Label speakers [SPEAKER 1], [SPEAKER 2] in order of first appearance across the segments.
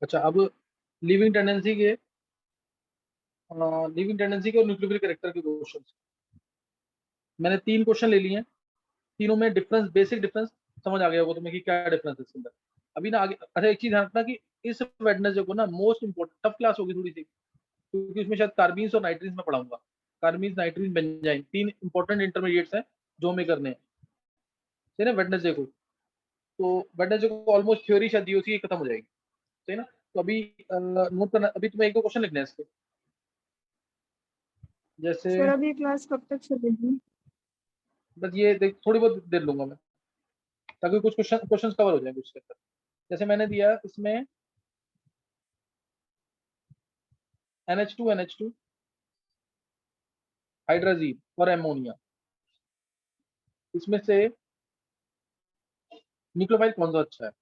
[SPEAKER 1] अच्छा, अब living tendency के लिविंग टेंडेंसी के और न्यूक्लियोफिलिक कैरेक्टर के क्वेश्चन। मैंने 3 क्वेश्चन ले लिए हैं, तीनों में डिफरेंस, बेसिक डिफरेंस समझ आ गया होगा तुम्हें कि क्या डिफरेंस है इसके अंदर। अभी ना आगे, अच्छा एक चीज ध्यान रखना कि इस वेडनेसडे को ना मोस्ट इंपोर्टेंट टफ क्लास होगी थोड़ी सी, क्योंकि इसमें शायद कार्बीन्स और नाइट्रीन्स में पढ़ाऊंगा। कार्बीन्स, नाइट्रीन, बेंजाइन, 3 इंपॉर्टेंट इंटरमीडिएट्स हैं जो हमें करने हैं, सही ना, वेडनेसडे को। तो वेडनेसडे को ऑलमोस्ट थ्योरी शायद DOC की खत्म हो जाएगी, सही ना। तो अभी नोट करना, अभी तुम्हें 1-2 क्वेश्चन लिखने हैं इसके, जैसे
[SPEAKER 2] सर अभी क्लास कब तक चलेगी?
[SPEAKER 1] बस ये देख, थोड़ी बहुत देर लूंगा मैं, ताकि कुछ क्वेश्चन कवर हो जाए कुछ के अंदर। जैसे मैंने दिया इसमें NH2 हाइड्राजीन और एमोनिया, इसमें से न्यूक्लियोफाइल कौन सा अच्छा है?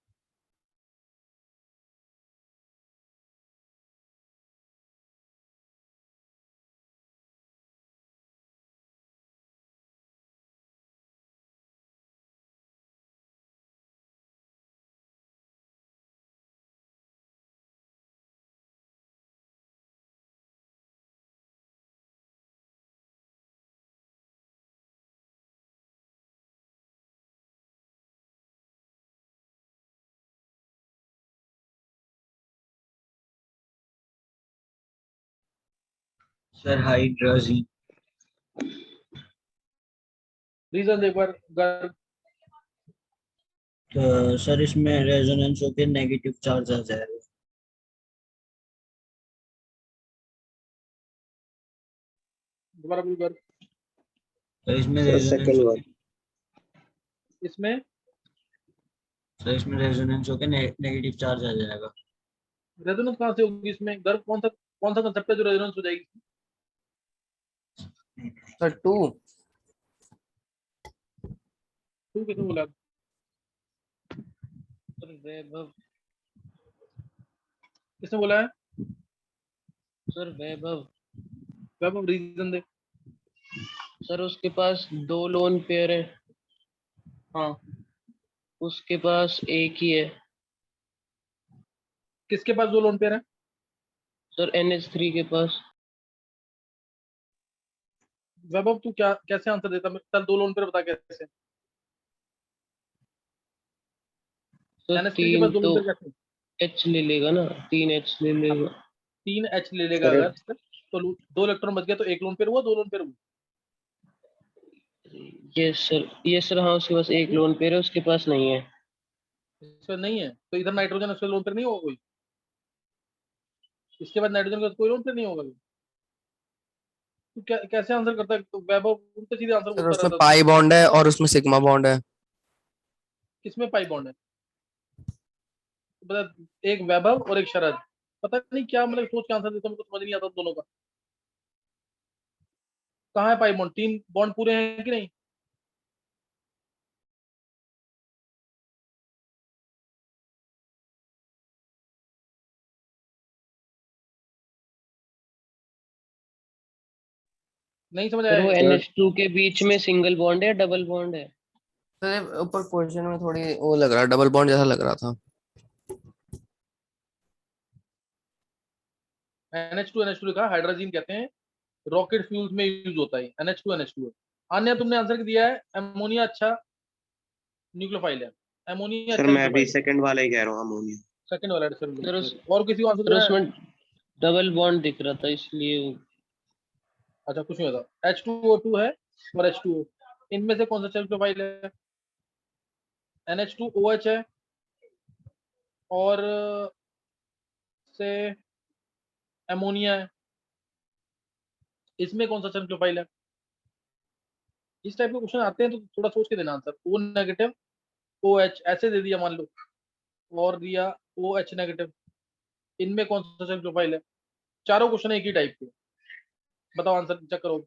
[SPEAKER 3] Sir hydrogen.
[SPEAKER 1] रीजन एक बार गर्ग।
[SPEAKER 3] तो सर इसमें रेजोनेंस होकर नेगेटिव चार्ज आ जाएगा।
[SPEAKER 1] दोबारा बोल गर्ग।
[SPEAKER 3] तो इसमें
[SPEAKER 4] सर
[SPEAKER 3] रेजोनेंस
[SPEAKER 4] सेकंड वन।
[SPEAKER 3] होकर
[SPEAKER 1] इसमें
[SPEAKER 3] सर इसमें रेजोनेंस होकर नेगेटिव चार्ज आ जाएगा।
[SPEAKER 1] रेजोनेंस कहाँ से होगी इसमें गर्ग? कौन सा कंसेप्ट है जो रेजोनेंस हो जाएगी?
[SPEAKER 4] Sir two.
[SPEAKER 1] तू कैसे बोला?
[SPEAKER 5] सर वैभव।
[SPEAKER 1] किसने बोला है?
[SPEAKER 5] सर वैभव।
[SPEAKER 1] वैभव, रीजन दे।
[SPEAKER 5] सर उसके पास 2 लोन पेयर है।
[SPEAKER 1] हाँ,
[SPEAKER 5] उसके पास एक ही है।
[SPEAKER 1] किसके पास 2 लोन पेयर है?
[SPEAKER 5] सर NH3 के पास।
[SPEAKER 1] वैभव तू क्या कैसे आंसर देता? चल 2 लोन पेयर बता कैसे।
[SPEAKER 5] सर
[SPEAKER 1] NH3 के
[SPEAKER 5] 3
[SPEAKER 1] पास 2
[SPEAKER 5] तो
[SPEAKER 1] लोन पेयर कैसे?
[SPEAKER 5] H ले लेगा ना, 3 H ले
[SPEAKER 1] हाँ,
[SPEAKER 5] लेगा।
[SPEAKER 1] 3H ले लेगा
[SPEAKER 4] सर
[SPEAKER 1] अगर, तो 2 इलेक्ट्रॉन बच गया, तो 1 लोन पेयर हुआ, 2 लोन पेयर हुआ।
[SPEAKER 5] ये सर हाँ, उसके पास एक लोन पेयर है, उसके पास नहीं है।
[SPEAKER 1] इसमें नहीं है तो इधर नाइट्रोजन, उसमें लोन पेयर नहीं होगा कोई। इसके बाद नाइट्रोजन का कोई लोन पेयर नहीं होगा। तू क्या कैसे आंसर करता है? तो वैभव उल्टे सीधे आंसर
[SPEAKER 4] सर
[SPEAKER 1] बोलता
[SPEAKER 4] उसमें
[SPEAKER 1] रहता है।
[SPEAKER 4] पाई बॉन्ड है और उसमें सिग्मा बॉन्ड है।
[SPEAKER 1] किसमें पाई बॉन्ड है? बता। एक वैभव और एक शरद, पता नहीं क्या मतलब सोच के आंसर देता हूँ, मुझको समझ नहीं आता दोनों का। कहाँ है पाई बॉन्ड? 3 बॉन्ड पूरे हैं कि नहीं? नहीं समझ
[SPEAKER 5] सर
[SPEAKER 1] आया
[SPEAKER 5] वो
[SPEAKER 1] ये?
[SPEAKER 5] NH2 के बीच में सिंगल बॉन्ड है, डबल बॉन्ड है।
[SPEAKER 4] सर ऊपर क्वेश्चन में थोड़ी वो लग रहा, डबल बॉन्ड जैसा लग रहा था।
[SPEAKER 1] NH2 लिखा, हाइड्रोजन कहते हैं, रॉकेट फ्यूल्स में यूज होता है। NH2 है। अन्य तुमने आंसर दिया है एमोनिया अच्छा न्यूक्लियोफाइल है। एमोनिया
[SPEAKER 6] सर
[SPEAKER 1] अच्छा
[SPEAKER 6] मैं भी
[SPEAKER 1] न्यूक्लियोफाइल है।
[SPEAKER 6] सेकंड वाला ही कह रहा हूँ, अमोनिया।
[SPEAKER 1] सेकंड वाला है,
[SPEAKER 5] सर
[SPEAKER 1] और किसी को आंसर
[SPEAKER 5] सर
[SPEAKER 1] देना है?
[SPEAKER 5] उसमें डबल बॉन्ड दिख रहा था, इसलिए
[SPEAKER 1] अच्छा, कुछ नहीं होता। H2O2 है और H2O, इनमें से कौन सा न्यूक्लियोफाइल है? NH2OH है, और से एमोनिया है। इसमें कौन सा न्यूक्लियोफाइल है? इस टाइप के क्वेश्चन आते हैं तो थोड़ा सोच के देना आंसर। O नेगेटिव, OH ऐसे दे दिया मान लो, और दिया OH नेगेटिव, इनमें कौन सा न्यूक्लियोफाइल है? चारों क्वेश्चन एक ही टाइप के, बताओ आंसर, चेक करो।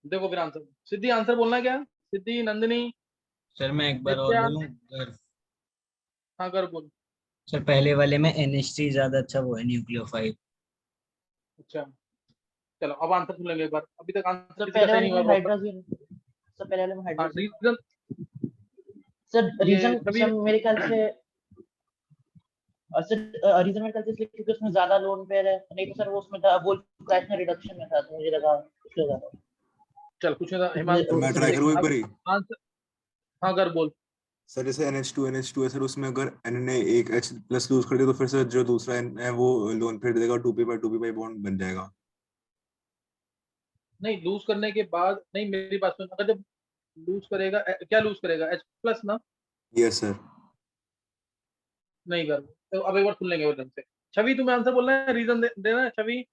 [SPEAKER 1] देखो फिर आंसर, सिद्धि आंसर बोलना है क्या? सिद्धि, नंदिनी,
[SPEAKER 3] सर मैं एक बार और
[SPEAKER 1] नित्या,
[SPEAKER 3] बोलूं अगर?
[SPEAKER 1] हाँ कर बोल।
[SPEAKER 3] सर पहले वाले में NH3 ज्यादा अच्छा वो है न्यूक्लियोफाइल।
[SPEAKER 1] अच्छा चलो अब आंसर सुन लेंगे एक बार, अभी तक आंसर
[SPEAKER 5] सर
[SPEAKER 1] किसी का
[SPEAKER 5] पहले
[SPEAKER 1] सही
[SPEAKER 5] वाले
[SPEAKER 1] नहीं
[SPEAKER 5] में
[SPEAKER 1] हुआ प्रॉपर।
[SPEAKER 5] हाइड्रोजन, सर पहले वाले में
[SPEAKER 1] हाँ
[SPEAKER 5] हाइड्रोजन,
[SPEAKER 1] रीजन,
[SPEAKER 5] सर
[SPEAKER 1] ये
[SPEAKER 5] रीजन
[SPEAKER 1] छवि,
[SPEAKER 5] सर मेरे ख्याल से सर रीजन मेरे ख्याल से इसलिए क्योंकि उसमें ज्यादा लोन पेयर है, नहीं तो सर वो उसमें था, वो फ्रैक्शनल रिडक्शन में था, तो मुझे लगा इसलिए ज्यादा।
[SPEAKER 1] चल कुछ नहीं था
[SPEAKER 5] मुझे-
[SPEAKER 1] हिमांशु,
[SPEAKER 6] मैं
[SPEAKER 5] सर
[SPEAKER 6] ट्राई
[SPEAKER 1] देख
[SPEAKER 6] करूँ एक
[SPEAKER 1] अब
[SPEAKER 6] बारी?
[SPEAKER 1] आंसर, हाँ कर बोल।
[SPEAKER 6] सर जैसे NH2 है सर, उसमें अगर N ने एक H प्लस लूज कर दिया तो फिर सर जो दूसरा N है वो लोन फेर देगा, 2p/2p बॉन्ड बन जाएगा।
[SPEAKER 1] नहीं लूज करने के बाद नहीं, मेरी बात सुन, अगर जब लूज करेगा क्या लूज करेगा, H प्लस ना?
[SPEAKER 6] Yes sir.
[SPEAKER 1] नहीं कर, तो अब एक बार सुन लेंगे वो ढंग से। छवि तुम्हें आंसर बोलना है, रीजन देना है छवि।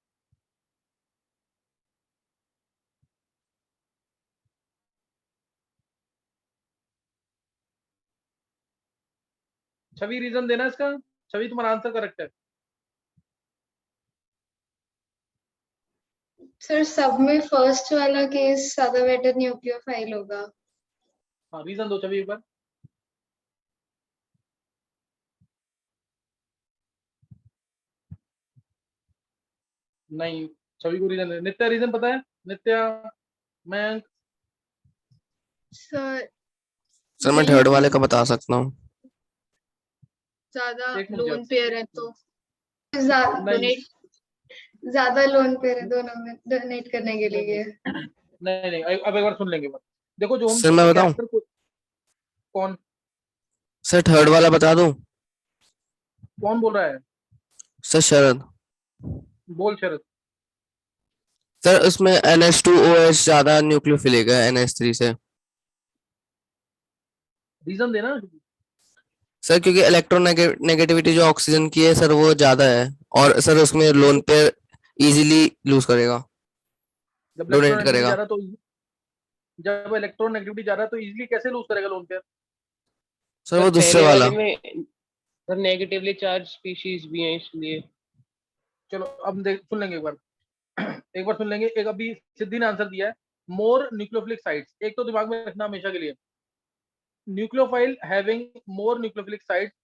[SPEAKER 1] छवि रीजन देना है इसका। छवि तुम्हारा आंसर करेक्ट है।
[SPEAKER 2] सर सब में फर्स्ट वाला केस ज्यादा बेटर न्यूक्लियोफाइल होगा।
[SPEAKER 1] हाँ रीजन दो छवि एक बार। नहीं छवि को रीजन, नित्या रीजन पता है? नित्या, मैं,
[SPEAKER 2] सर
[SPEAKER 4] सर मैं
[SPEAKER 2] यही
[SPEAKER 4] थर्ड
[SPEAKER 2] कि
[SPEAKER 4] वाले का बता सकता हूँ।
[SPEAKER 2] ज्यादा
[SPEAKER 1] एक मिनट
[SPEAKER 2] लोन
[SPEAKER 1] जाओ।
[SPEAKER 2] पेयर है तो
[SPEAKER 1] नहीं
[SPEAKER 2] डोनेट, ज्यादा लोन पेयर है दोनों में डोनेट करने के
[SPEAKER 1] नहीं
[SPEAKER 2] लिए।
[SPEAKER 1] नहीं नहीं, अब एक बार सुन लेंगे बात। देखो जो हम
[SPEAKER 4] सर मैं बताऊं?
[SPEAKER 1] कैरेक्टर को, कौन
[SPEAKER 4] सर थर्ड वाला बता दूं?
[SPEAKER 1] कौन बोल रहा है?
[SPEAKER 4] सर शरद।
[SPEAKER 1] बोल शरद।
[SPEAKER 4] सर उसमें NH2OH ज्यादा न्यूक्लियोफिलिक है NH3 से।
[SPEAKER 1] रीजन देना।
[SPEAKER 4] सर क्योंकि इलेक्ट्रोनेगेटिविटी जो ऑक्सीजन की है सर वो ज्यादा है, और सर उसमें लोन पेयर इजीली लूज करेगा,
[SPEAKER 1] जब
[SPEAKER 4] डोनेट
[SPEAKER 1] इलेक्ट्रोनेगेटिविटी जा
[SPEAKER 4] करेगा।
[SPEAKER 1] रहा है तो, जब इलेक्ट्रोनेगेटिविटी जा रहा है तो इजीली कैसे लूज करेगा लोन पेयर?
[SPEAKER 4] सर
[SPEAKER 5] सर
[SPEAKER 4] वो दूसरे
[SPEAKER 5] पहले
[SPEAKER 4] वाला।
[SPEAKER 5] वाले में सर नेगेटिवली चार्ज स्पीशीज भी हैं इसलिए।
[SPEAKER 1] चलो अब देख सुन लेंगे एक बार। एक बार सुन लेंगे। एक अभी सिद्धि ने आंसर दिया है, मोर न्यूक्लियोफिलिक साइट्स। एक तो दिमाग में रखना हमेशा के लिए, nucleophile having more nucleophilic sites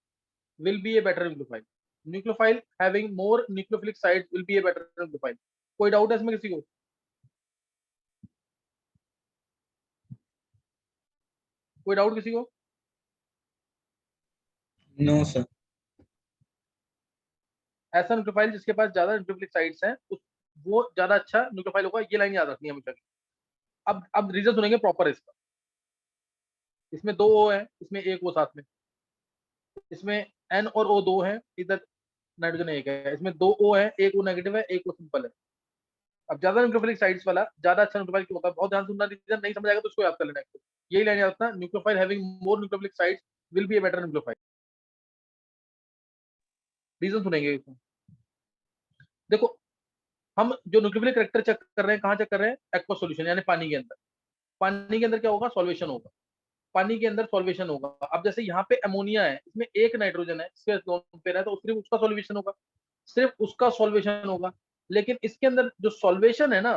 [SPEAKER 1] will be a better nucleophile. Nucleophile having more nucleophilic sites will be a better nucleophile. कोई डाउट है इसमें किसी को? कोई डाउट किसी को?
[SPEAKER 3] No sir.
[SPEAKER 1] ऐसा न्यूक्लियोफाइल जिसके पास ज्यादा न्यूक्लियोफिलिक साइट्स हैं वो ज्यादा अच्छा न्यूक्लियोफाइल होगा, ये लाइन याद रखनी है हमेशा। अब रीजन सुनेंगे प्रॉपर इसका। इसमें दो O है, इसमें एक O साथ में, इसमें N और O दो है, इधर नाइट्रोजन एक है, इसमें दो O है, एक O नेगेटिव है, एक O सिंपल है। अब ज्यादा न्यूक्लियोफिलिक साइट्स वाला ज्यादा अच्छा न्यूक्लियोफाइल क्यों होता है, बहुत ध्यान सुनना, रीजन नहीं समझ आएगा तो उसको याद कर लेना है। यही लाइन याद रखना, nucleophile having more nucleophilic sites will be a better nucleophile. Reason सुनेंगे इसमें। देखो हम जो न्यूक्लियोफिलिक कैरेक्टर चेक कर रहे हैं, कहाँ चेक कर रहे हैं? एक्वा सॉल्यूशन यानी पानी के अंदर। पानी के अंदर क्या होगा? सॉल्वेशन होगा। पानी के अंदर सॉल्वेशन होगा। अब जैसे यहाँ पे अमोनिया है, इसमें एक नाइट्रोजन है, इसके लोन पेयर है, तो सिर्फ उसका सॉल्वेशन होगा, सिर्फ उसका सॉल्वेशन होगा। लेकिन इसके अंदर जो सॉल्वेशन है ना,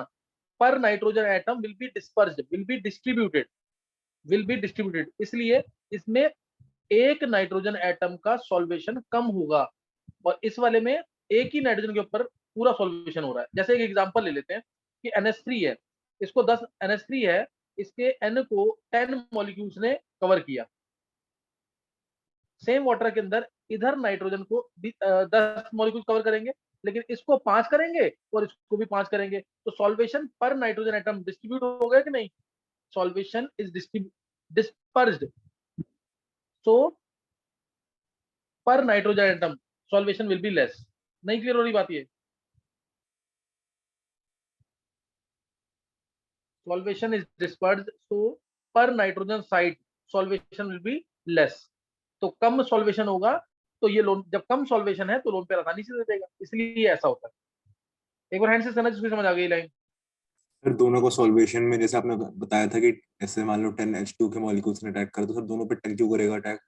[SPEAKER 1] पर nitrogen atom will be dispersed, will be distributed, इसलिए इसमें एक नाइट्रोजन एटम का सॉल्वेशन कम होगा, और इस वाले में एक ही नाइट्रोजन के ऊपर पूरा सॉल्वेशन हो रहा है। जैसे एक एग्जांपल ले लेते हैं कि NH3 है, इसको 10 NH3 है, इसके N को 10 मॉलिक्यूल्स ने कवर किया। सेम वाटर के अंदर इधर नाइट्रोजन को 10 मॉलिक्यूल कवर करेंगे, लेकिन इसको 5 करेंगे और इसको भी 5 करेंगे, तो सॉल्वेशन पर नाइट्रोजन एटम डिस्ट्रीब्यूट हो गया कि नहीं? सॉल्वेशन इज डिस्पर्स्ड, सो पर nitrogen atom solvation will be less. नहीं क्लियर हो रही बात? ये सॉल्वेशन इज डिस्पर्स्ड, सो पर nitrogen site solvation will be less. तो कम सॉल्वेशन होगा तो ये लोन, जब कम सॉल्वेशन है तो लोन पे आसानी से दे देगा, इसलिए ऐसा होता है। एक बार हैंड से समझ, जिसको समझ आ गई लाइन।
[SPEAKER 6] सर दोनों को सॉल्वेशन में जैसे आपने बताया था कि ऐसे मान लो 10H2 के मॉलिक्यूल्स ने अटैक करा, तो सर दोनों पे 10 क्यों करेगा अटैक?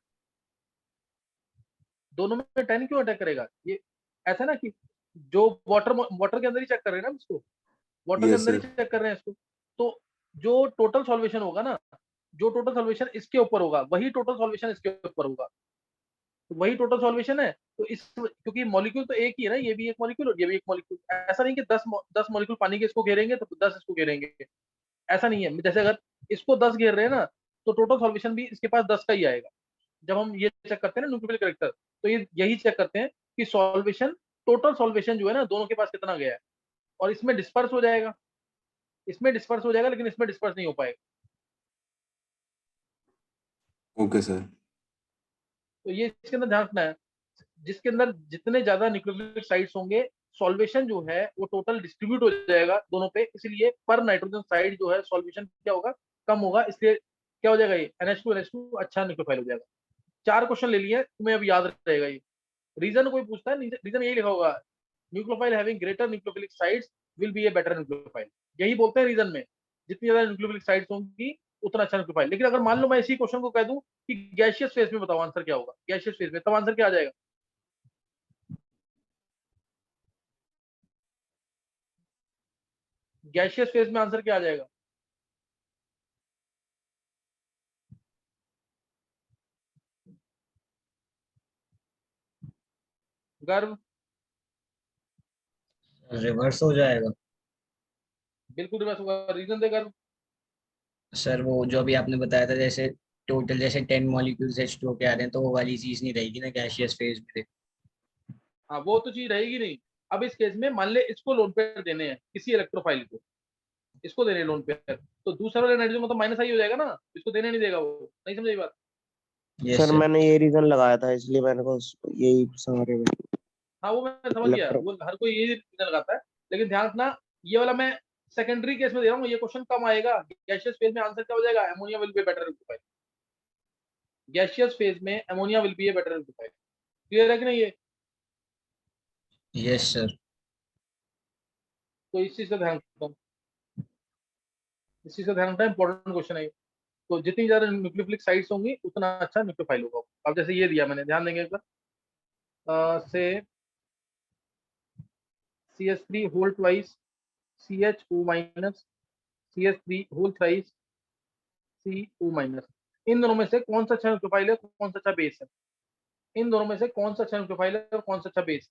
[SPEAKER 1] दोनों में 10 क्यों अटैक करेगा? ये ऐसा ना कि जो वाटर के अंदर ही चेक कर रहे हैं ना इसको, वाटर के
[SPEAKER 6] यस
[SPEAKER 1] अंदर ही
[SPEAKER 6] सर।
[SPEAKER 1] चेक कर रहे हैं इसको, तो जो टोटल सॉल्वेशन होगा ना, जो टोटल सॉल्वेशन इसके ऊपर होगा वही टोटल सॉल्वेशन इसके ऊपर होगा, तो वही टोटल सॉल्वेशन है। तो इस क्योंकि मॉलिक्यूल तो एक ही है ना, ये भी एक मॉलिक्यूल और ये भी एक मॉलिक्यूल, ऐसा नहीं कि 10 मॉलिक्यूल पानी के इसको घेरेंगे तो 10 इसको घेरेंगे, ऐसा नहीं है। जैसे अगर इसको 10 घेर रहे हैं ना, तो टोटल सॉल्वेशन भी इसके पास 10 का ही आएगा। जब हम ये चेक करते हैं ना न्यूक्लियोफिलिक कैरेक्टर, तो ये यही चेक करते हैं कि सॉल्वेशन, टोटल सॉल्वेशन जो है ना दोनों के पास कितना गया है, और इसमें डिस्पर्स हो जाएगा, इसमें डिस्पर्स हो जाएगा, लेकिन इसमें डिस्पर्स नहीं हो पाएगा।
[SPEAKER 6] Okay sir.
[SPEAKER 1] तो ये इसके अंदर ध्यान रखना है, जिसके अंदर जितने ज्यादा न्यूक्लियोफिलिक साइट्स होंगे, सॉल्वेशन जो है वो टोटल डिस्ट्रीब्यूट हो जाएगा दोनों पे, इसलिए पर नाइट्रोजन साइड जो है सॉल्वेशन क्या होगा, कम होगा, इसलिए क्या हो जाएगा, ये NH2 अच्छा न्यूक्लियोफाइल हो जाएगा। 4 क्वेश्चन ले लिए, तुम्हें अब याद रहेगा ये। रीजन कोई पूछता है, रीजन यही लिखा होगा, nucleophile having greater nucleophilic sites will be a better nucleophile, यही बोलते हैं रीजन में, जितनी ज्यादा न्यूक्लियोफिलिक साइट्स होंगी उतना अच्छा न्यूक्लियोफाइल। लेकिन अगर मान लो मैं इसी क्वेश्चन को कह दूं कि गैशियस फेज में बताओ आंसर क्या होगा, गैशियस फेज में, तब आंसर क्या आ जाएगा? गैशियस फेज में आंसर क्या आ जाएगा? गर्व?
[SPEAKER 3] रिवर्स हो जाएगा।
[SPEAKER 1] बिल्कुल रिवर्स होगा, रीजन दे गर्व।
[SPEAKER 3] सर वो जो अभी आपने बताया था, जैसे टोटल जैसे 10 मॉलिक्यूल्स H2O के आ रहे हैं, तो वो वाली चीज नहीं रहेगी ना गैसियस फेज में।
[SPEAKER 1] हाँ वो तो चीज रहेगी नहीं। अब इस केस में मान ले इसको लोन पेयर देने हैं किसी इलेक्ट्रोफाइल को, इसको देने लोन पेयर, तो दूसरा वाला नाइट्रोजन मतलब माइनस आई हो जाएगा ना, इसको देने नहीं देगा वो, नहीं समझे ये बात?
[SPEAKER 3] Yes
[SPEAKER 7] sir
[SPEAKER 3] sir.
[SPEAKER 7] मैंने ये रीजन लगाया था, इसलिए मैंने को यही सारे में
[SPEAKER 1] हाँ वो मैं समझ गया,
[SPEAKER 7] इलेक्ट्रो।
[SPEAKER 1] वो हर कोई यही रीजन लगाता है, लेकिन ध्यान रखना ये वाला मैं सेकेंडरी केस में दे रहा हूँ, ये क्वेश्चन कम आएगा। गैशियस फेज में आंसर क्या हो जाएगा, ammonia will be better nucleophile, gaseous phase में ammonia will be a better nucleophile. Clear है कि नहीं ये?
[SPEAKER 3] Yes sir.
[SPEAKER 1] तो इस चीज का ध्यान रखता हूँ, इस चीज का ध्यान रखना इंपॉर्टेंट क्वेश्चन है ये। तो जितनी ज्यादा न्यूक्लियोफिलिक साइट्स होंगी उतना अच्छा न्यूक्लियोफाइल होगा। अब जैसे ये दिया मैंने, ध्यान देंगे एक बार, से CH3 whole twice CHO minus, CH3 whole thrice CO minus, इन दोनों में से कौन सा अच्छा न्यूक्लियोफाइल है, कौन सा अच्छा बेस है? इन दोनों में से कौन सा अच्छा न्यूक्लियोफाइल है और कौन सा अच्छा बेस?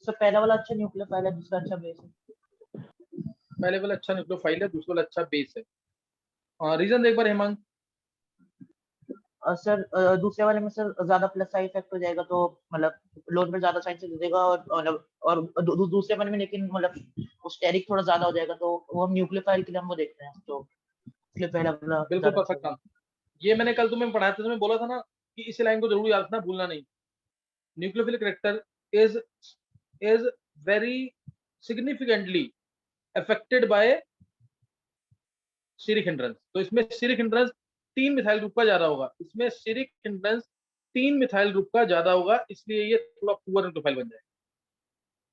[SPEAKER 5] सर पहला वाला अच्छा न्यूक्लियोफाइल है, दूसरा अच्छा बेस है।
[SPEAKER 1] पहले वाला अच्छा न्यूक्लियोफाइल है, दूसरा वाला अच्छा बेस है। रीजन देख बार हेमंत।
[SPEAKER 5] सर दूसरे वाले में सर ज्यादा प्लस साइड इफेक्ट हो जाएगा, तो मतलब लोन पे ज्यादा साइड से दे देगा, और दूसरे वाले में लेकिन मतलब स्टेरिक थोड़ा ज्यादा हो जाएगा, तो वो हम न्यूक्लियोफाइल के लिए हम वो देखते हैं, तो इसलिए पहला वाला
[SPEAKER 1] बिल्कुल
[SPEAKER 5] ज्यादा अच्छा
[SPEAKER 1] परफेक्ट
[SPEAKER 5] होगा।
[SPEAKER 1] आंसर। ये मैंने कल तुम्हें पढ़ाया था, तुम्हें बोला था ना कि इस लाइन को जरूर याद रखना, भूलना नहीं। Nucleophilic character is is very significantly affected by steric hindrance. तो इसमें स्टीरिक हिंड्रेंस 3 मिथाइल ग्रुप का ज्यादा होगा, इसमें स्टीरिक हिंड्रेंस 3 मिथाइल ग्रुप का ज्यादा होगा, इसलिए ये थोड़ा पुअर न्यूक्लियोफाइल बन जाएगा,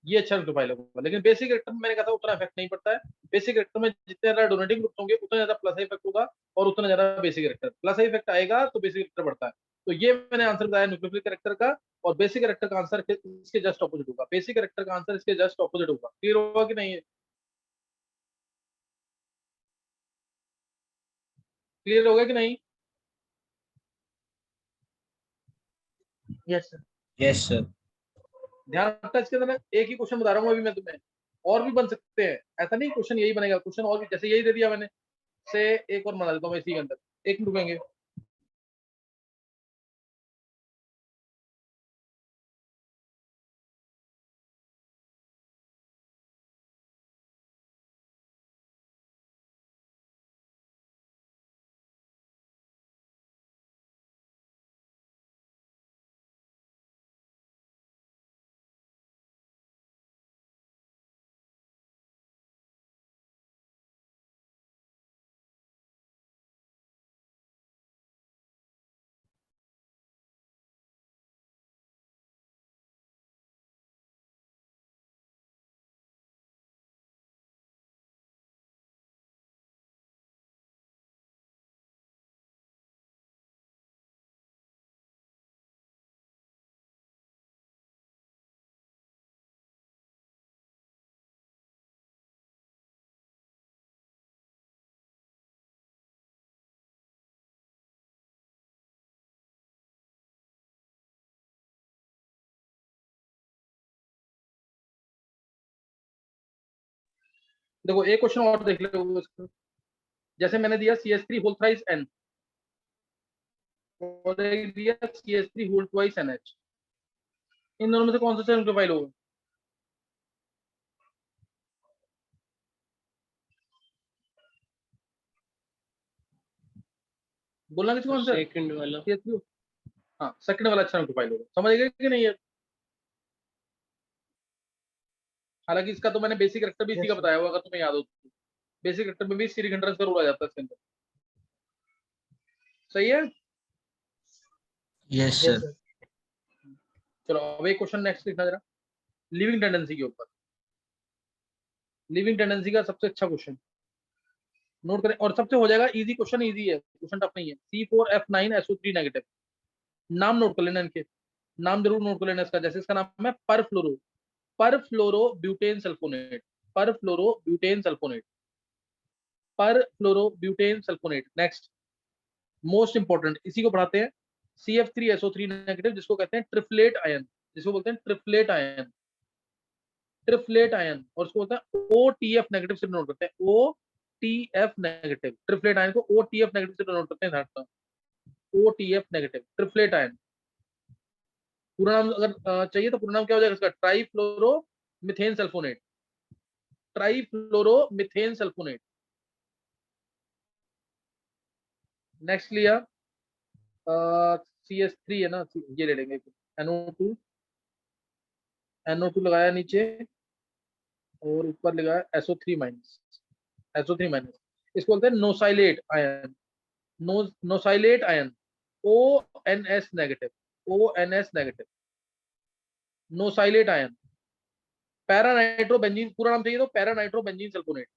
[SPEAKER 1] ये अच्छा न्यूक्लियोफाइल होगा। लेकिन बेसिक रिएक्टर में मैंने कहा था उतना इफेक्ट नहीं पड़ता है। बेसिक रिएक्टर में जितने ज्यादा डोनेटिंग ग्रुप होंगे उतना ज्यादा प्लस इफेक्ट होगा, और उतना ज्यादा बेसिक रिएक्टर, प्लस इफेक्ट आएगा तो बेसिक रिएक्टर बढ़ता है। तो ये मैंने आंसर बताया न्यूक्लियोफिलिक कैरेक्टर का, और बेसिक कैरेक्टर का आंसर इसके जस्ट ऑपोजिट होगा, बेसिक कैरेक्टर का आंसर इसके जस्ट ऑपोजिट होगा। क्लियर होगा कि नहीं? क्लियर होगा कि नहीं?
[SPEAKER 5] Yes sir.
[SPEAKER 3] Yes sir.
[SPEAKER 1] ध्यान रखना, इसके अंदर मैं एक ही क्वेश्चन बता रहा हूँ अभी मैं तुम्हें, और भी बन सकते हैं, ऐसा नहीं क्वेश्चन यही बनेगा, क्वेश्चन और भी, जैसे यही दे दिया मैंने, से एक और बना देता हूँ इसी के अंदर, एक मिनट रुकेंगे। देखो एक क्वेश्चन और देख लो इसको। जैसे मैंने दिया CH3 होल थ्राइस N और एक दिया CH3 होल ट्वाइस NH, इन दोनों में से कौन सा न्यूक्लियोफाइल होगा? बोलना किसी कौन सा?
[SPEAKER 8] सेकंड वाला।
[SPEAKER 1] CH3, हाँ सेकंड वाला अच्छा न्यूक्लियोफाइल होगा। समझ गए कि नहीं? हालांकि इसका तो मैंने बेसिक कैरेक्टर भी इसी का बताया हुआ, अगर तुम्हें याद हो तो। बेसिक कैरेक्टर में भी स्टीरिक हिंड्रेंस का रूल आ जाता है इसके अंदर। सही है।
[SPEAKER 3] Yes sir.
[SPEAKER 1] चलो अब एक क्वेश्चन नेक्स्ट लिखना जरा, लिविंग टेंडेंसी के ऊपर। लिविंग टेंडेंसी का सबसे अच्छा क्वेश्चन नोट करें, और सबसे हो जाएगा इजी क्वेश्चन। इजी है, क्वेश्चन टफ नहीं है। C4F9SO3 नेगेटिव, नाम नोट कर लेना इनके, नाम जरूर नोट कर लेना इसका। जैसे इसका नाम है perfluoro butane sulfonate, perfluoro butane sulfonate, perfluoro butane sulfonate. Next most important, इसी को पढ़ाते हैं, CF3SO3 नेगेटिव, जिसको कहते हैं ट्रिपलेट आयन, जिसको बोलते हैं ट्रिपलेट आयन, ट्रिपलेट आयन। और उसको बोलते हैं OTF नेगेटिव से नोट करते हैं, OTF नेगेटिव। ट्रिपलेट आयन को OTF नेगेटिव से नोट करते हैं, OTF नेगेटिव ट्रिपलेट आयन। पूरा नाम अगर चाहिए तो पूरा नाम क्या हो जाएगा इसका? Trifluoromethane sulfonate, trifluoromethane sulfonate. Next लिया CH3 है ना, ये ले लेंगे, NO2, NO2 लगाया नीचे और ऊपर लगाया SO3 माइनस, SO3 माइनस। इसको बोलते हैं nosylate ion, nosylate ion, ONS negative, ONS negative, nosylate ion. Paranitrobenzene, पूरा नाम चाहिए तो paranitrobenzene sulfonate,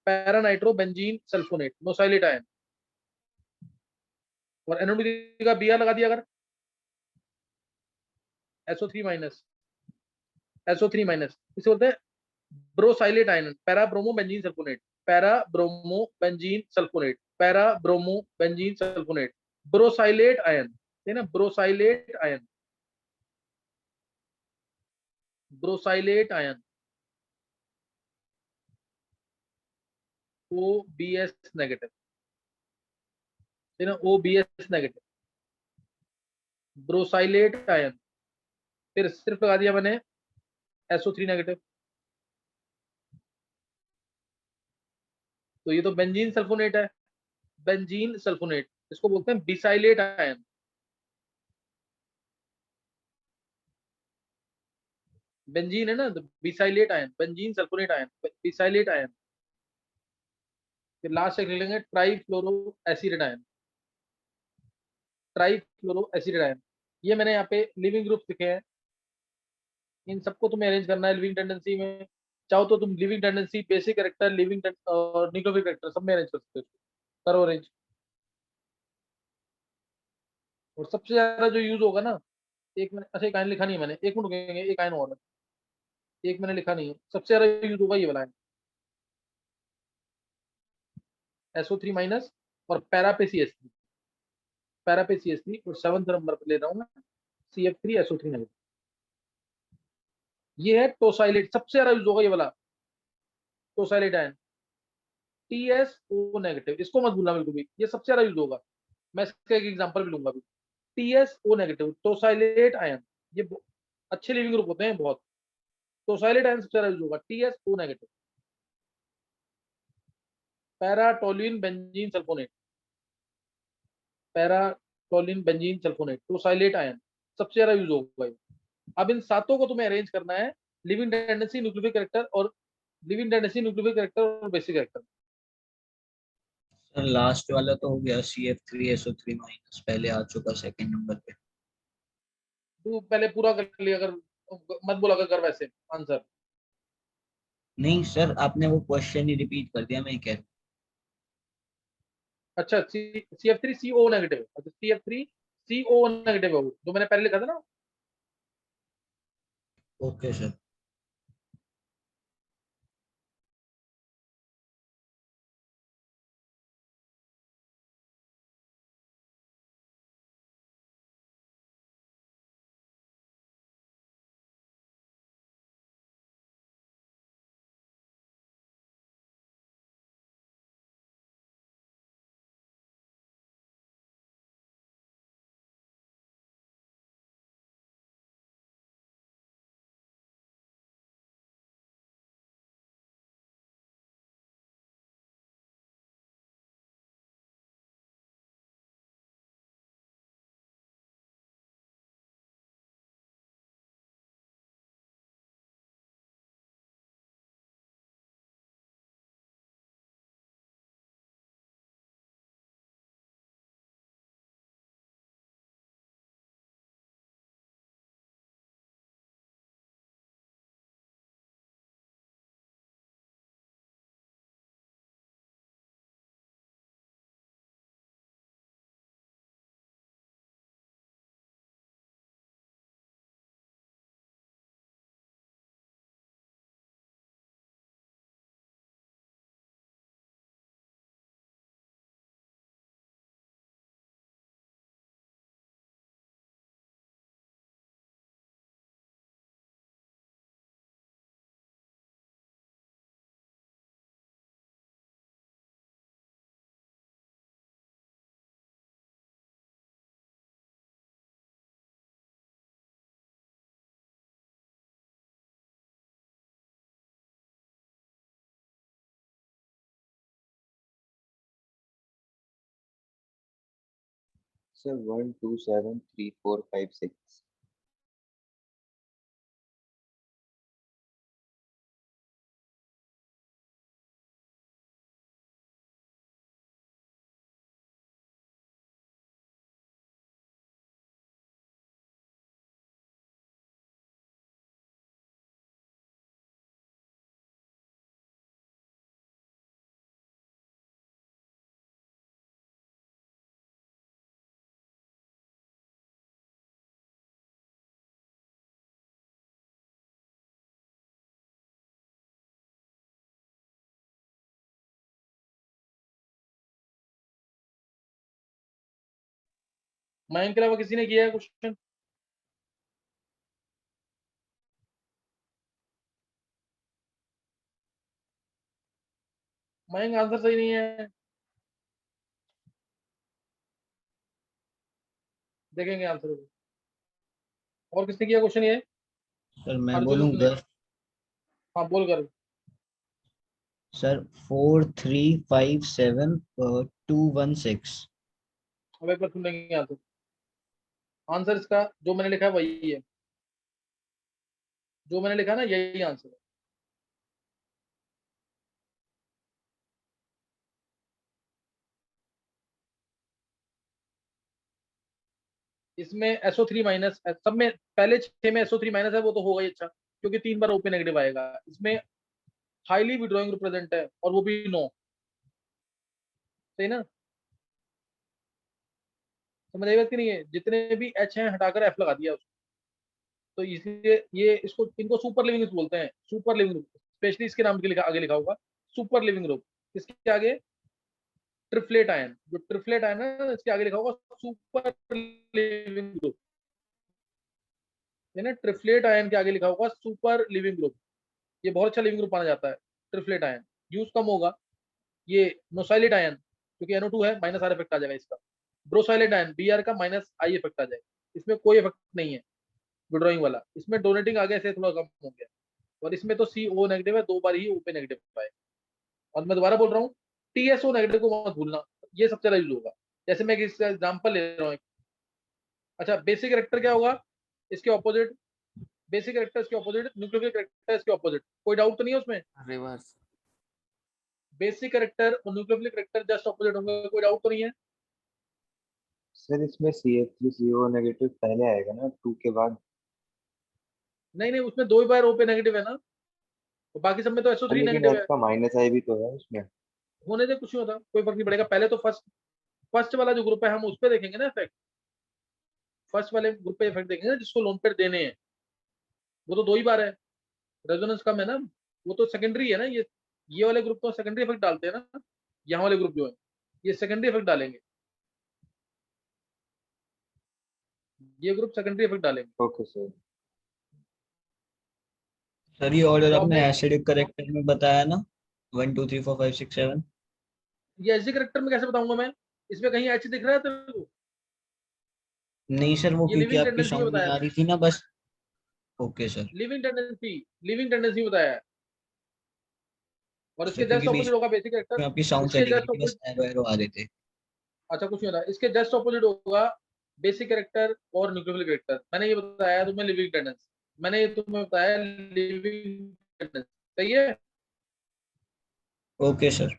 [SPEAKER 1] paranitrobenzene sulfonate, nosylate ion. और NO2 का Br लगा दिया अगर, SO3 माइनस, SO3 माइनस। इसे बोलते हैं brosylate ion, parabromobenzene sulfonate, parabromobenzene sulfonate, parabromobenzene sulfonate, brosylate ion है ना, brosylate ion, brosylate ion, OBS negative है ना, OBS नेगेटिव, ब्रोसाइलेट आयन। फिर सिर्फ लगा दिया मैंने SO3 नेगेटिव। तो ये तो बेंजीन सल्फोनेट है, बेंजीन सल्फोनेट। इसको बोलते हैं बिसाइलेट आयन, बेंजीन है ना, तो besylate ion, benzene sulfonate ion, besylate ion. फिर लास्ट एक ले लेंगे trifluoro acid ion, trifluoro acid ion. ये मैंने यहाँ पे लिविंग ग्रुप लिखे हैं, इन सबको तुम्हें अरेंज करना है लिविंग टेंडेंसी में। चाहो तो तुम living tendency, basic character, living और न्यूक्लियोफिल कैरेक्टर सब में अरेंज कर सकते हो, करो अरेंज। और सबसे ज्यादा जो यूज होगा ना, एक मैंने, अच्छा एक आयन लिखा नहीं है मैंने, एक मिनट रुकेंगे, एक आयन और है, एक मैंने लिखा नहीं है। सबसे ज्यादा यूज होगा ये वाला है, SO3 माइनस और पैरा पे CH3, पैरा पे CH3, और 7th नंबर पे ले रहा हूँ मैं CF3SO3 नेगेटिव। ये है टोसाइलेट, सबसे ज्यादा यूज होगा ये वाला टोसाइलेट आयन, TSO नेगेटिव। इसको मत भूलना बिल्कुल भी, ये सबसे ज्यादा यूज होगा। मैं इसका एक एग्जांपल भी लूंगा अभी। TSO नेगेटिव टोसाइलेट आयन, ये अच्छे लिविंग ग्रुप होते हैं बहुत। टोसाइलेट आयन सबसे ज्यादा यूज होगा, TSO negative. Paratoluene benzene sulfonate, paratoluene benzene sulfonate, tosylate ion सबसे ज्यादा यूज होगा ये। अब इन सातों को तुम्हें अरेंज करना है, लिविंग टेंडेंसी, न्यूक्लियोफिल कैरेक्टर, और लिविंग टेंडेंसी, न्यूक्लियोफिल कैरेक्टर और बेसिक कैरेक्टर।
[SPEAKER 3] सर लास्ट वाला तो हो गया, CF3SO3 माइनस पहले आ चुका सेकंड नंबर पे।
[SPEAKER 1] तू पहले पूरा कर लिया, अगर मत बोला कर वैसे आंसर।
[SPEAKER 3] नहीं सर, आपने वो क्वेश्चन ही रिपीट कर दिया, मैं कह।
[SPEAKER 1] अच्छा CF3CO नेगेटिव, अच्छा CF3CO नेगेटिव है वो, जो मैंने पहले लिखा था ना।
[SPEAKER 3] Okay sir.
[SPEAKER 7] Sir, 1, 2, 7, 3, 4, 5, 6.
[SPEAKER 1] मयंक के अलावा किसी ने किया है क्वेश्चन? मयंक आंसर सही नहीं है, देखेंगे आंसर। और किसने किया क्वेश्चन ये?
[SPEAKER 3] सर मैं
[SPEAKER 1] अर्जुन
[SPEAKER 3] बोलूं
[SPEAKER 1] ने।
[SPEAKER 3] उधर?
[SPEAKER 1] हाँ बोल कर।
[SPEAKER 3] सर 4 3 5 7 2 1 6।
[SPEAKER 1] अब एक बार सुन लेंगे आंसर। आंसर इसका जो मैंने लिखा है वही है, जो मैंने लिखा ना यही आंसर है। इसमें SO3 माइनस, सब में पहले 6 में SO3 माइनस है, वो तो होगा ही अच्छा, क्योंकि 3 बार OP नेगेटिव आएगा। इसमें हाईली विड्रॉइंग ग्रुप प्रेजेंट है और वो भी 9, सही ना? समझ आएगा कि नहीं है? जितने भी H हैं हटाकर F लगा दिया उसको। तो इसलिए ये इसको इनको सुपर लिविंग ग्रुप बोलते हैं, सुपर लिविंग ग्रुप। स्पेशली इसके नाम के लिखा आगे लिखा होगा सुपर लिविंग ग्रुप। इसके आगे ट्रिप्लेट आयन, जो ट्रिप्लेट आयन है इसके आगे लिखा होगा सुपर लिविंग ग्रुप, है ना? ट्रिप्लेट आयन के आगे लिखा होगा सुपर लिविंग ग्रुप। ये बहुत अच्छा लिविंग ग्रुप माना जाता है ट्रिप्लेट आयन। यूज कम होगा। ये नोसाइलेट आयन, क्योंकि NO2 है, माइनस R इफेक्ट आ जाएगा इसका। ब्रोसाइलेट आयन Br का माइनस I इफेक्ट आ जाएगा। इसमें कोई इफेक्ट नहीं है विड्रॉइंग वाला। इसमें डोनेटिंग आगे से थोड़ा कम हो गया। और इसमें तो CO नेगेटिव है, 2 बार ही OP नेगेटिव पाए। और मैं दोबारा बोल रहा हूँ, TSO नेगेटिव को मत भूलना, ये सबसे ज्यादा यूज होगा। जैसे मैं इसका एग्जांपल ले रहा हूँ। अच्छा, बेसिक कैरेक्टर क्या होगा? इसके ऑपोजिट। बेसिक कैरेक्टर इसके ऑपोजिट, न्यूक्लियोफिलिक कैरेक्टर इसके ऑपोजिट। कोई डाउट तो नहीं है उसमें?
[SPEAKER 4] रिवर्स।
[SPEAKER 1] बेसिक कैरेक्टर और न्यूक्लियोफिलिक कैरेक्टर जस्ट ऑपोजिट होंगे, कोई डाउट तो नहीं है?
[SPEAKER 7] सर, इसमें CH3CO नेगेटिव पहले आएगा ना 2 के बाद?
[SPEAKER 1] नहीं नहीं, उसमें 2 ही बार OP नेगेटिव है ना, तो बाकी सब में तो SO3
[SPEAKER 7] लेकिन
[SPEAKER 1] नेगेटिव
[SPEAKER 7] F
[SPEAKER 1] है।
[SPEAKER 7] का माइनस आई भी तो है उसमें।
[SPEAKER 1] होने दे, कुछ नहीं होता, कोई फर्क नहीं पड़ेगा। पहले तो फर्स्ट वाला जो ग्रुप है हम उस पर देखेंगे ना इफेक्ट। फर्स्ट वाले ग्रुप पे इफेक्ट देखेंगे ना, जिसको लोन पेयर देने हैं। वो तो 2 ही बार है, रेजोनेंस कम है ना, वो तो सेकेंडरी है ना। ये वाले ग्रुप तो सेकेंडरी इफेक्ट डालते हैं ना। यहाँ वाले ग्रुप जो है ये सेकेंडरी इफेक्ट डालेंगे, ये ग्रुप सेकेंडरी इफेक्ट डालेंगे।
[SPEAKER 7] Okay sir.
[SPEAKER 3] सर ये ऑर्डर
[SPEAKER 1] तो
[SPEAKER 3] आपने
[SPEAKER 1] आपने
[SPEAKER 3] एसिडिक करेक्टर में बताया ना, 1 2 3 4 5 6 7।
[SPEAKER 1] ये एसडी करेक्टर में कैसे बताऊंगा मैं? इसमें कहीं H दिख रहा है तेरे को?
[SPEAKER 3] नहीं सर, वो
[SPEAKER 1] ये
[SPEAKER 3] क्योंकि
[SPEAKER 1] लिविंग
[SPEAKER 3] आपकी
[SPEAKER 1] टेंडेंसी में
[SPEAKER 3] साउंड नहीं
[SPEAKER 1] बताया
[SPEAKER 3] आ
[SPEAKER 1] है।
[SPEAKER 3] रही थी ना बस। Okay sir.
[SPEAKER 1] Living tendency, living tendency बताया है। और
[SPEAKER 3] सर
[SPEAKER 1] इसके
[SPEAKER 3] क्योंकि
[SPEAKER 1] जस्ट
[SPEAKER 3] बीच
[SPEAKER 1] ऑपोजिट होगा बेसिक कैरेक्टर।
[SPEAKER 3] में आपकी साउंड
[SPEAKER 1] इसके
[SPEAKER 3] चली गई
[SPEAKER 1] जस्ट
[SPEAKER 3] थी, बस
[SPEAKER 1] ऑपोजिट,
[SPEAKER 3] एरो एरो आ रहे थे।
[SPEAKER 1] अच्छा कुछ नहीं होता, इसके जस्ट ऑपोजिट होगा बेसिक कैरेक्टर और न्यूक्लियोफिलिक कैरेक्टर। मैंने ये बताया तुम्हें लिविंग टेंडेंसी, मैंने ये तुम्हें बताया लिविंग टेंडेंसी, सही है?
[SPEAKER 3] Okay sir.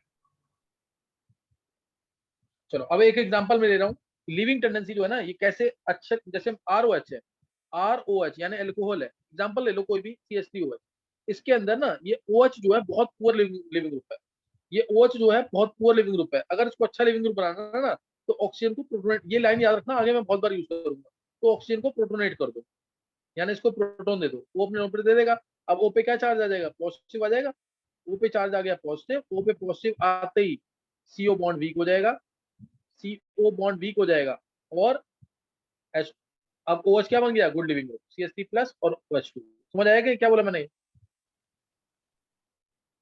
[SPEAKER 1] चलो अब एक एग्जांपल मैं ले रहा हूँ। लिविंग टेंडेंसी जो है ना, ये कैसे अक्षर, जैसे ROH है, ROH यानी अल्कोहल है। एग्जांपल ले लो कोई भी CH3OH। इसके अंदर ना ये OH जो है बहुत पुअर लिविंग ग्रुप है। ये OH जो है बहुत पुअर लिविंग ग्रुप है। अगर इसको अच्छा लिविंग ग्रुप बनाना है ना, तो ऑक्सीजन को प्रोटोनेट, ये लाइन याद रखना, आगे मैं बहुत बार यूज करूंगा। तो ऑक्सीजन को प्रोटोनेट कर दो, यानी इसको प्रोटोन दे दो, वो अपने नंबर दे देगा। अब O पे क्या चार्ज आ जाएगा? पॉजिटिव आ जाएगा। O पे चार्ज आ गया पॉजिटिव, O पे पॉजिटिव आते ही CO बॉन्ड वीक हो जाएगा, CO बॉन्ड वीक हो जाएगा। और H, अब OH क्या बन गया? Good leaving group, CH3 plus और OH2। समझ आया कि क्या बोला मैंने?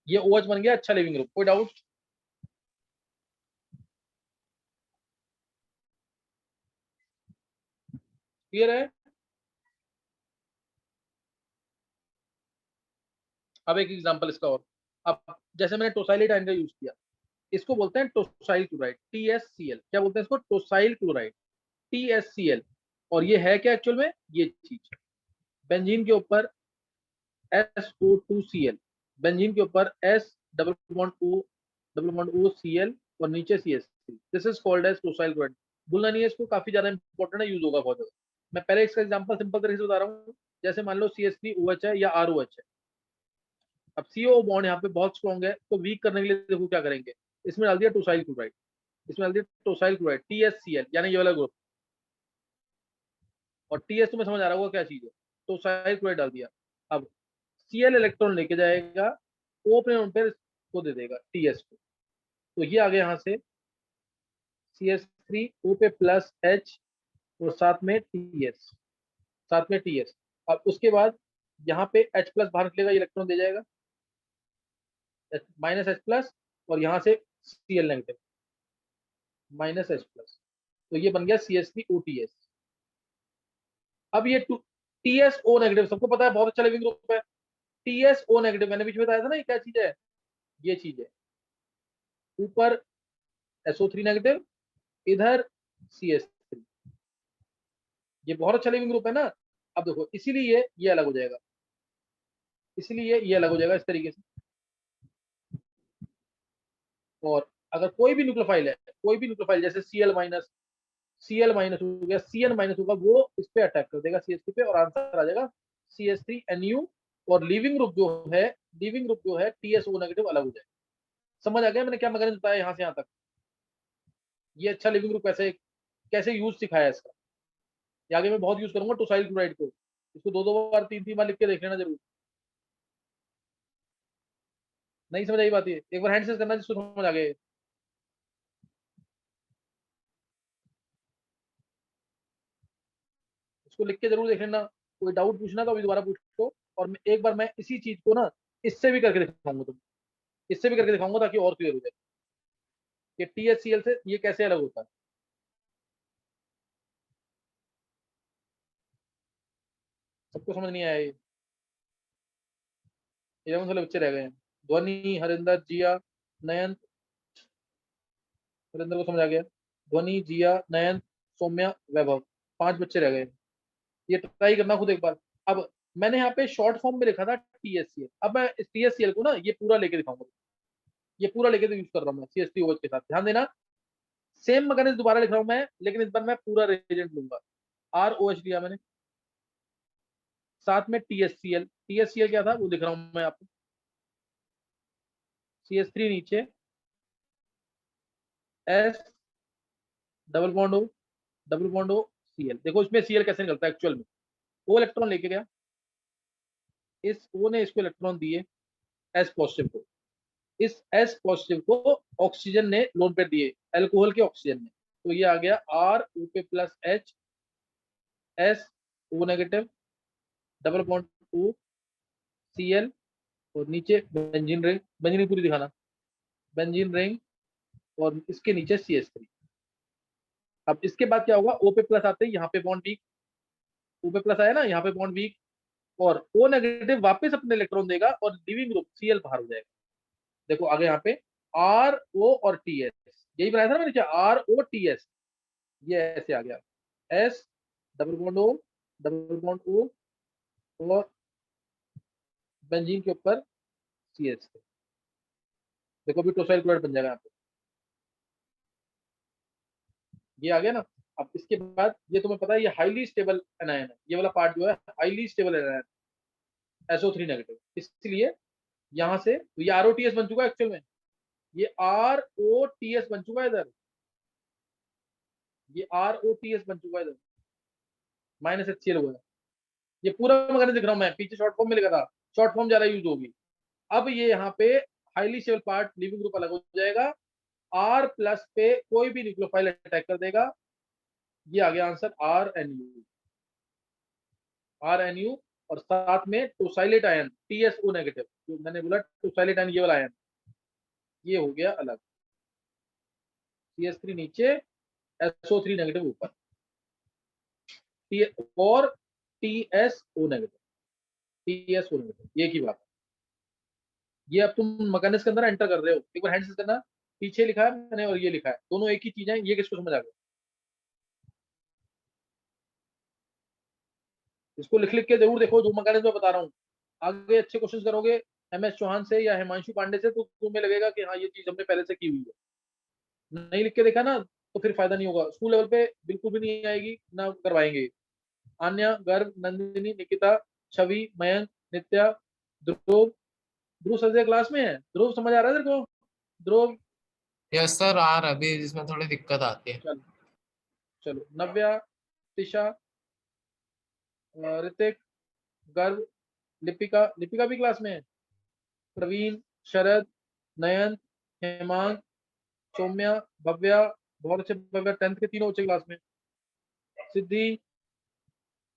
[SPEAKER 1] ये OH बन गया अच्छा लिविंग ग्रुप। कोई डाउट? क्लियर है? अब एक एग्जांपल इसका और। अब जैसे मैंने टोसाइलेट आयन का यूज किया, इसको बोलते हैं टोसाइल क्लोराइड, TSCl। क्या बोलते हैं इसको? टोसाइल क्लोराइड। TSCl, और ये है क्या एक्चुअल में, ये चीज बेंजीन के ऊपर SO2Cl, बेंजीन के ऊपर S double bond O Cl और नीचे CH3, this is called as tosyl chloride. भूलना नहीं है इसको, काफी ज्यादा इंपॉर्टेंट है, यूज होगा बहुत ज्यादा। मैं पहले इसका एग्जांपल सिंपल तरीके से बता रहा हूँ, जैसे मान लो CH3OH है या ROH है। अब CO बॉन्ड यहाँ पे बहुत स्ट्रॉन्ग है, तो वीक करने के लिए देखो क्या करेंगे, इसमें डाल दिया टोसाइल क्लोराइड, इसमें डाल दिया टोसाइल क्लोराइड TSCl, यानी ये वाला ग्रुप, और TS तुम्हें समझ आ रहा होगा क्या चीज है, टोसाइल क्लोराइड डाल दिया। अब Cl इलेक्ट्रॉन लेके जाएगा, O अपने नोड पर को दे देगा TS को, तो ये आ गया यहाँ से CH3 O पे प्लस H और साथ में TS। अब उसके बाद यहाँ पे H प्लस बाहर निकलेगा, इलेक्ट्रॉन दे जाएगा माइनस H प्लस, और यहाँ से Cl negative minus H plus, तो ये बन गया CH3OTS। अब ये TSO नेगेटिव सबको पता है, बहुत अच्छा लिविंग ग्रुप है। TSO नेगेटिव मैंने बीच में बताया था ना, ये क्या चीज है, ये चीज है, ऊपर SO3 नेगेटिव, इधर CH3, ये बहुत अच्छा लिविंग ग्रुप है ना। अब देखो इसीलिए ये अलग हो जाएगा, इसीलिए ये अलग हो जाएगा इस तरीके से। और अगर कोई भी न्यूक्लियोफाइल है, कोई भी न्यूक्लियोफाइल जैसे Cl माइनस हो गया, Cn माइनस होगा, वो इस पे अटैक कर देगा CH3 पे, और आंसर आ जाएगा CH3Nu, और लिविंग ग्रुप जो है TSO नेगेटिव अलग हो जाएगा। समझ आ गया मैंने क्या मैकेनिज्म बताया यहाँ से यहाँ तक? ये अच्छा लिविंग ग्रुप कैसे कैसे यूज सिखाया इसका, ये आगे मैं बहुत यूज करूंगा टोसाइल क्लोराइड को, इसको 2-2 बार 3-3 बार लिख के देख लेना जरूर। नहीं समझ आई बात, ये एक बार हैंड से करना जिसको समझ आ गए। इसको लिख के जरूर देख लेना, कोई डाउट पूछना तो अभी दोबारा पूछ लो, और एक बार मैं इसी चीज को ना इससे भी करके दिखाऊंगा, तुम इससे भी करके दिखाऊंगा ताकि और क्लियर हो जाए कि TSCl से ये कैसे अलग होता है। सबको समझ नहीं आया ये? 11 वाले बच्चे रह गए हैं, ध्वनि, हरिंदर, जिया, नयन। हरिंदर को समझ आ गया, ध्वनि, जिया, नयन, सौम्या, वैभव, 5 बच्चे रह गए। ये ट्राई करना खुद एक बार। अब मैंने यहाँ पे शॉर्ट फॉर्म में लिखा था TSCl, अब मैं इस TSCl को ना ये पूरा लेके दिखाऊंगा, ये पूरा लेके यूज कर रहा हूँ मैं CH3OH के साथ, ध्यान देना। सेम मैकेनिज्म दोबारा लिख रहा हूँ मैं, लेकिन इस बार मैं पूरा रिएजेंट लूंगा। ROH लिया मैंने, साथ में TSCl क्या था वो लिख रहा हूँ मैं आपको, CH3 नीचे, S double bond O Cl। देखो इसमें Cl कैसे निकलता है एक्चुअल में, वो इलेक्ट्रॉन लेके गया, इस O ने इसको इलेक्ट्रॉन दिए S पॉजिटिव को, इस S पॉजिटिव को ऑक्सीजन ने लोन पे दिए, अल्कोहल के ऑक्सीजन ने, तो ये आ गया RO पे plus H, S O negative, double bond O Cl, और नीचे बेंजीन रिंग, बेंजीन पूरी दिखाना, बेंजीन रिंग, और इसके नीचे CH3। अब इसके बाद क्या होगा, O पे प्लस आते ही यहाँ पे बॉन्ड वीक, O पे प्लस आया ना, यहाँ पे बॉन्ड वीक, और O नेगेटिव वापस अपने इलेक्ट्रॉन देगा और लिविंग ग्रुप Cl बाहर हो जाएगा। देखो आगे यहाँ पे RO और TS, यही बनाया था ना मैंने, ROTS, ये ऐसे आ गया, S डबल बॉन्ड O और बेंजीन के ऊपर CH3। देखो अभी टोसाइल क्लोराइड बन जाएगा यहाँ पे, ये आ गया ना। अब इसके बाद ये तुम्हें पता है ये हाईली स्टेबल एनायन है, ये वाला पार्ट जो है highly stable anion, SO3 negative, इसलिए यहाँ से तो ये ROTS बन चुका है एक्चुअल में, ये ROTS बन चुका है इधर, ये ROTS बन चुका है इधर, माइनस HCl हुआ है। ये पूरा मैकेनिज्म दिख रहा हूँ मैं, पीछे शॉर्ट फॉर्म में लिखा था, शॉर्ट फॉर्म ज्यादा यूज होगी। अब ये यहाँ पे highly stable part leaving group अलग हो जाएगा, R प्लस पे कोई भी न्यूक्लियोफाइल अटैक कर देगा, ये आ गया आंसर RNU, और साथ में टोसाइलेट आयन TSO नेगेटिव, जो मैंने बोला टोसाइलेट आयन ये वाला आयन, ये हो गया अलग, CH3 नीचे, SO3 नेगेटिव ऊपर, और TSO नेगेटिव, ये की बात है। ये अब तुम मैकेनिज्म के अंदर एंटर कर रहे हो, एक बार हैंड से करना, पीछे लिखा है मैंने और ये लिखा है, दोनों एक ही चीज है, ये किसको समझ आ गया? इसको लिख लिख के जरूर देखो, जो मैकेनिज्म मैं बता रहा हूँ। आगे अच्छे क्वेश्चन करोगे MS चौहान से या हिमांशु पांडे से, तो तुम्हें लगेगा कि हाँ ये चीज हमने पहले से की हुई है। नहीं लिख के देखा ना तो फिर फायदा नहीं होगा, स्कूल लेवल पे बिल्कुल भी नहीं आएगी, ना करवाएंगे। आन्या, गर्भ, नंदिनी, निकिता, छवि, मयंक, नित्या, ध्रुव। ध्रुव सर क्लास में है? ध्रुव समझ आ रहा है तेरे को? ध्रुव,
[SPEAKER 8] यस सर, आ रहा अभी इसमें थोड़ी दिक्कत आती है।
[SPEAKER 1] चलो चलो, नव्या, तिशा, ऋतिक, गर्भ, लिपिका, लिपिका भी क्लास में है। प्रवीण, शरद, नयन, हेमांग, सौम्या, भव्या, बहुत अच्छे भव्या, 10th के तीनों बच्चे क्लास में। सिद्धि,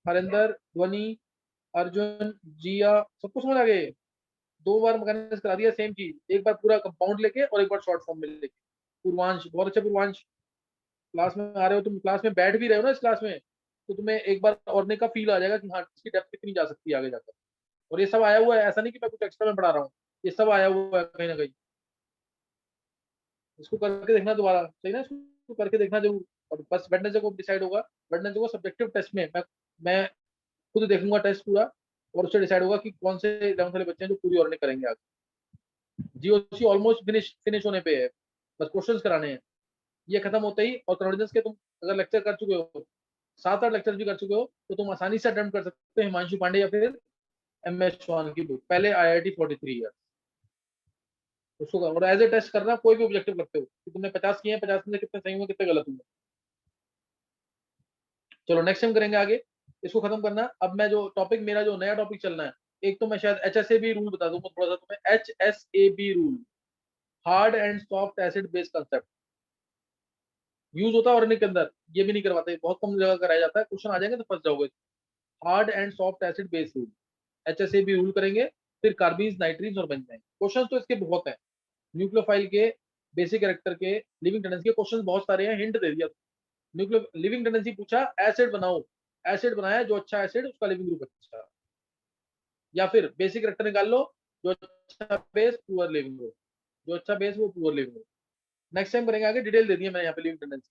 [SPEAKER 1] हरिंदर, ध्वनि, अर्जुन, जिया, सबको समझ आ गए? 2 बार मैकेनिक्स करा दिया सेम चीज, एक बार पूरा कंपाउंड लेके और एक बार शॉर्ट फॉर्म में लेके। पूर्वांश, बहुत अच्छा पूर्वांश, क्लास में आ रहे हो तुम, क्लास में बैठ भी रहे हो ना इस क्लास में, तो तुम्हें एक बार और का फील आ जाएगा कि हाँ इसकी डेप्थ कितनी जा सकती है आगे जाकर। और ये सब आया हुआ है, ऐसा नहीं कि मैं कुछ एक्स्ट्रा में पढ़ा रहा हूँ, ये सब आया हुआ है कहीं ना कहीं। इसको करके देखना दोबारा, सही ना? इसको करके देखना जरूर। और बस वेडनेसडे को डिसाइड होगा, वेडनेसडे को सब्जेक्टिव टेस्ट में मैं खुद देखूंगा टेस्ट पूरा, और उससे डिसाइड होगा कि कौन से 11th वाले बच्चे हैं जो पूरी और करेंगे आगे। GOC ऑलमोस्ट फिनिश होने पे है, बस क्वेश्चंस कराने हैं। ये खत्म होते ही, और कन्वर्जेंस के तुम अगर लेक्चर कर चुके हो, 7-8 लेक्चर भी कर चुके हो, तो तुम आसानी से अटेम्प्ट कर सकते हो हिमांशु पांडे या फिर MS चौहान की बुक, पहले IIT 43 ईयर उसको। और एज ए टेस्ट करना, कोई भी ऑब्जेक्टिव रखते हो कि तुमने 50 किए हैं, 50 में से कितने सही हुए कितने गलत हुए। चलो नेक्स्ट टाइम करेंगे आगे, इसको खत्म करना। अब मैं जो टॉपिक, मेरा जो नया टॉपिक चलना है, एक तो मैं शायद HSAB रूल बता दूंगा थोड़ा सा तुम्हें। HSAB rule, hard and soft acid base concept, use होता है ऑर्गेनिक के अंदर, ये भी नहीं करवाते, बहुत कम जगह कराया जाता है। क्वेश्चन आ जाएंगे तो फंस जाओगे। Hard and soft acid base rule, HSAB rule करेंगे। फिर कार्बीन्स, नाइट्रीन्स और बेंजीन। क्वेश्चन तो इसके बहुत हैं, न्यूक्लियोफाइल के, बेसिक कैरेक्टर के, लिविंग टेंडेंसी के क्वेश्चन बहुत सारे हैं। हिंट दे दिया, न्यूक्लियो लिविंग टेंडेंसी पूछा, एसिड बनाओ, एसिड बनाया जो अच्छा एसिड उसका लिविंग ग्रुप अच्छा। या फिर बेसिक कैरेक्टर निकाल लो, जो अच्छा बेस पुअर लिविंग ग्रुप, जो अच्छा बेस वो poor leaving group. Next time करेंगे आगे, डिटेल दे दी है मैंने यहाँ पे लिविंग टेंडेंसी।